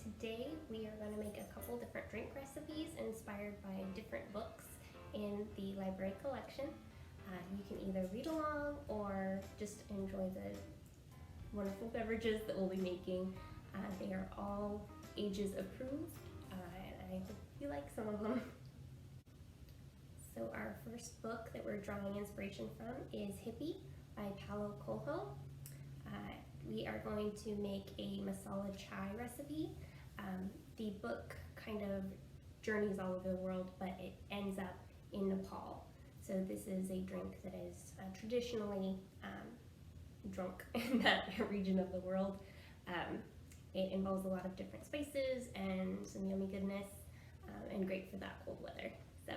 Today we are going to make a couple different drink recipes inspired by different books in the library collection. You can either read along or just enjoy the wonderful beverages that we'll be making. They are all ages approved, and I hope you like some of them. So our first book that we're drawing inspiration from is Hippie by Paulo Coelho. We are going to make a masala chai recipe. The book kind of journeys all over the world, but it ends up in Nepal. So this is a drink that is traditionally drunk in that region of the world. It involves a lot of different spices and some yummy goodness, and great for that cold weather. So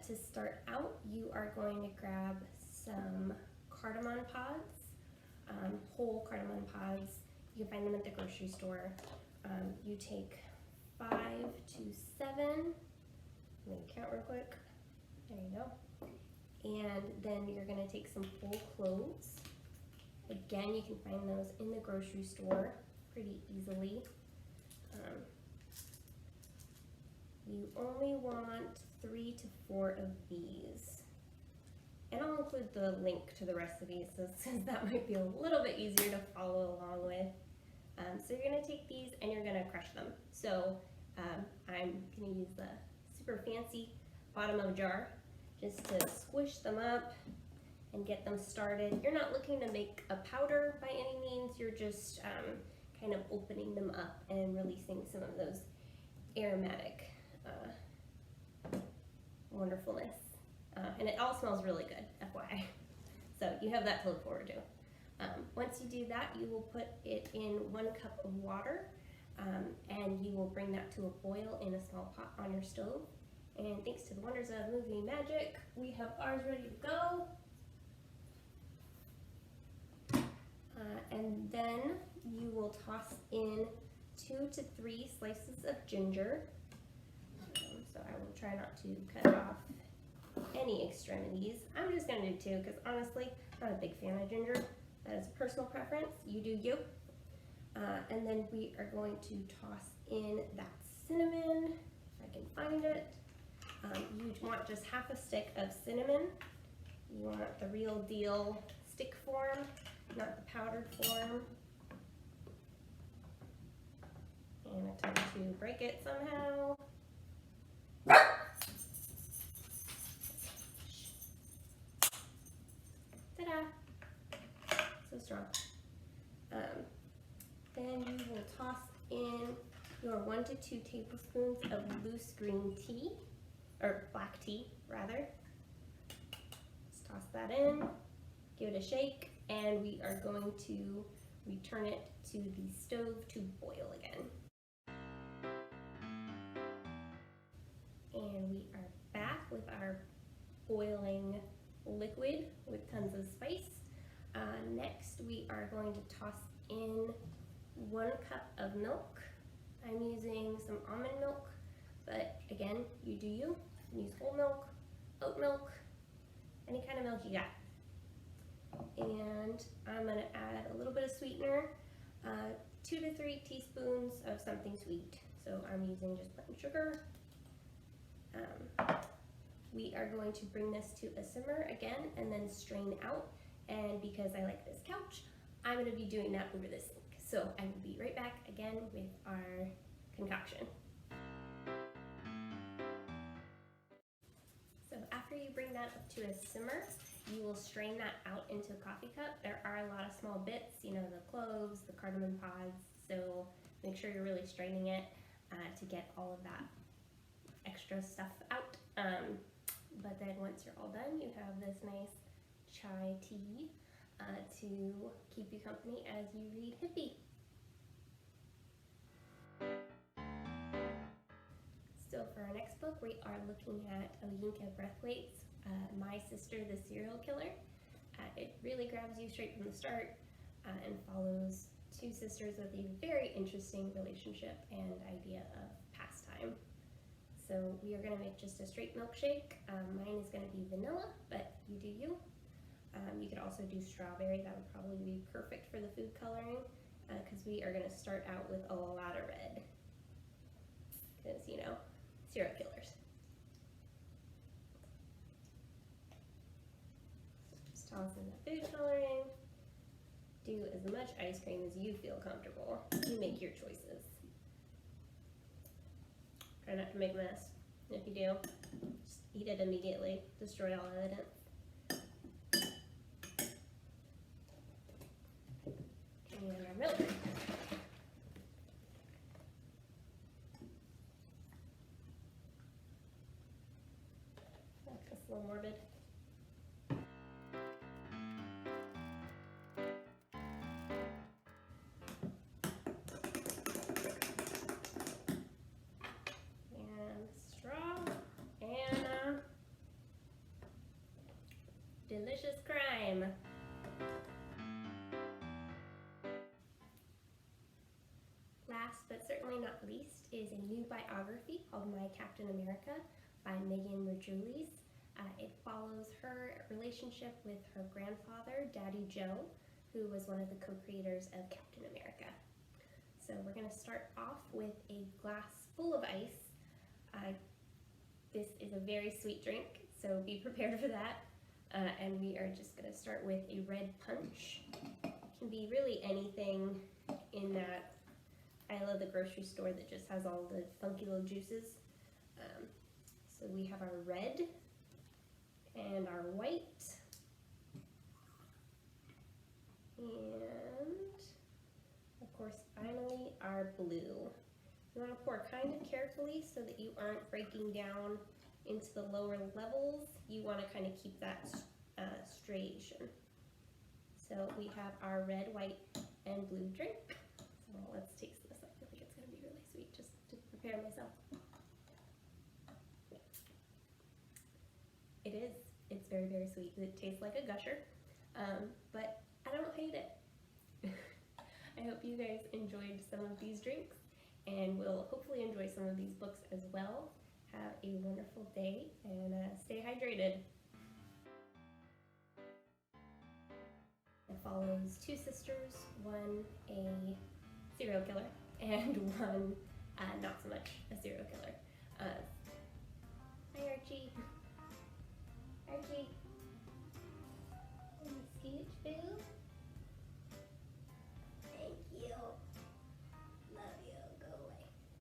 to start out, you are going to grab some cardamom pods. Whole cardamom pods. You can find them at the grocery store. You take 5 to 7. Let me count real quick. There you go. And then you're going to take some whole cloves. Again, you can find those in the grocery store pretty easily. You only want 3 to 4 of these. And I'll include the link to the recipe since that might be a little bit easier to follow along with. So you're going to take these and you're going to crush them. So I'm going to use the super fancy bottom of a jar just to squish them up and get them started. You're not looking to make a powder by any means. You're just kind of opening them up and releasing some of those aromatic wonderfulness. And it all smells really good, FYI. So you have that to look forward to. Once you do that, you will put it in 1 cup of water, and you will bring that to a boil in a small pot on your stove. And thanks to the wonders of movie magic, we have ours ready to go. And then you will toss in 2 to 3 slices of ginger. So I will try not to cut off any extremities. I'm just going to do 2 because honestly, I'm not a big fan of ginger. That is a personal preference. You do you. And then we are going to toss in that cinnamon, if I can find it. You want just half a stick of cinnamon. You want the real deal stick form, not the powdered form. And attempt to break it somehow. Ta-da! So strong. Then you will toss in your 1 to 2 tablespoons of loose green tea, or black tea rather. Just toss that in, give it a shake, and we are going to return it to the stove to boil again. And we are back with our boiling liquid with tons of spice. Next, we are going to toss in 1 cup of milk. I'm using some almond milk, but again, you do you. Use whole milk, oat milk, any kind of milk you got. And I'm going to add a little bit of sweetener, 2 to 3 teaspoons of something sweet. So I'm using just plain sugar. We are going to bring this to a simmer again and then strain out. And because I like this couch, I'm going to be doing that over the sink. So I will be right back again with our concoction. So after you bring that up to a simmer, you will strain that out into a coffee cup. There are a lot of small bits, you know, the cloves, the cardamom pods, so make sure you're really straining it to get all of that extra stuff out. But then once you're all done, you have this nice chai tea to keep you company as you read Hippie. So for our next book, we are looking at Oyinkan Braithwaite's My Sister the Serial Killer. It really grabs you straight from the start and follows 2 sisters with a very interesting relationship and idea of pastime. So we are going to make just a straight milkshake. Mine is going to be vanilla, but you do you. You could also do strawberry. That would probably be perfect for the food coloring. because we are going to start out with a lot of red. Because, you know, serial killers. Just toss in the food coloring. Do as much ice cream as you feel comfortable. You make your choices. Try not to make a mess. If you do, just eat it immediately. Destroy all evidence. And our milk. That's a little morbid. Delicious crime. Last but certainly not least is a new biography called My Captain America by Margulies. It follows her relationship with her grandfather, Daddy Joe, who was one of the co-creators of Captain America. So we're going to start off with a glass full of ice. This is a very sweet drink, so be prepared for that. And we are just going to start with a red punch. It can be really anything in that aisle of the grocery store that just has all the funky little juices. So we have our red and our white. And of course, finally, our blue. You want to pour kind of carefully so that you aren't breaking down into the lower levels. You want to kind of keep that striation. So we have our red, white, and blue drink. So let's taste this. I feel like it's going to be really sweet, just to prepare myself. It is. It's very, very sweet. It tastes like a gusher, but I don't hate it. I hope you guys enjoyed some of these drinks, and will hopefully enjoy some of these books as well. Have a wonderful day, and stay hydrated. It follows two sisters, one a serial killer, and one not so much a serial killer.